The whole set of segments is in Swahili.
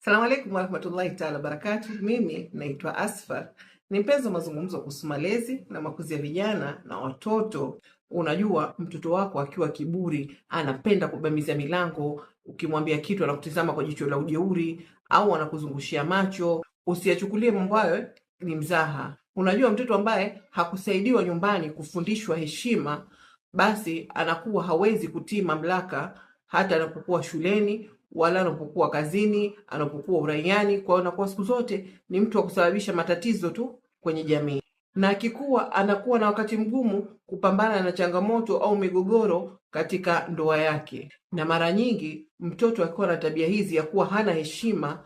Salamu alaikum warahmatullahi taala barakatuh. Mimi naitwa Asfar, ni mpenzi wa mazungumzo kuhusu malezi na makuzi ya vijana na watoto. Unajua, mtoto wako akiwa kiburi, anapenda kubamiza milango, ukimwambia kitu anakutizama kwa jicho la ujeuri au anakuzungushia macho, usiyachukulie mambo hayo ni mzaha. Unajua, mtoto ambaye hakusaidiwa nyumbani kufundishwa heshima, basi anakuwa hawezi kutii mamlaka hata anapokuwa shuleni wala anapokuwa kazini, anapokuwa uraiani. Kwa anakuwa siku zote ni mtu wa kusababisha matatizo tu kwenye jamii, na akikuwa anakuwa na wakati mgumu kupambana na changamoto au migogoro katika ndoa yake. Na mara nyingi mtoto akiwa na tabia hizi ya kuwa hana heshima,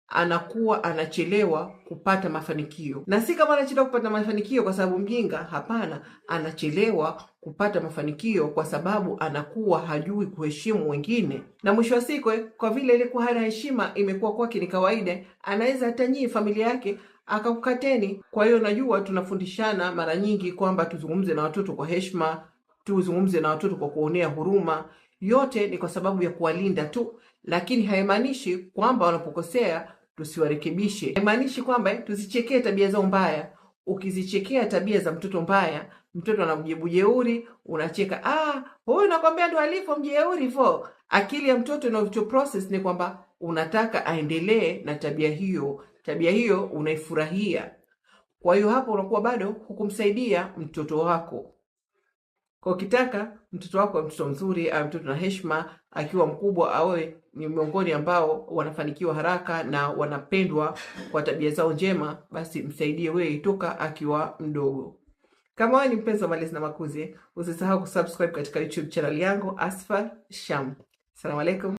anakuwa anachelewa kupata mafanikio. Na si kama anachelewa kupata mafanikio kwa sababu mjinga, hapana, anachelewa kupata mafanikio kwa sababu anakuwa hajui kuheshimu wengine. Na mwisho wa siku, kwa vile ilikuwa hana heshima, imekuwa kwake ni kawaida, anaweza hata nyinyi familia yake akakukateni. Kwa hiyo najua tunafundishana mara nyingi kwamba tuzungumze na watoto kwa heshima, tuzungumze na watoto kwa kuonea huruma. Yote ni kwa sababu ya kuwalinda tu, lakini haimaanishi kwamba wanapokosea tusiwarekebishe. Haimaanishi kwamba tusichekee tabia zao mbaya. Ukizichekea tabia za mtoto mbaya, mtoto anamjibu jeuri, unacheka, huyu nakwambia ndo alivyo mjeuri vo. Akili ya mtoto inavyo process ni kwamba unataka aendelee na tabia hiyo unaifurahia. Kwa hiyo hapo unakuwa bado hukumsaidia mtoto wako. Kwa ukitaka mtoto wako mtoto mzuri, au mtoto na heshima, akiwa mkubwa awe ni miongoni ambao wanafanikiwa haraka na wanapendwa kwa tabia zao njema, basi msaidie wewe toka akiwa mdogo. Kama wewe ni mpenzi wa malezi na makuzi, usisahau kusubscribe katika YouTube channel yangu Asfar Sham. Asalamu alaykum.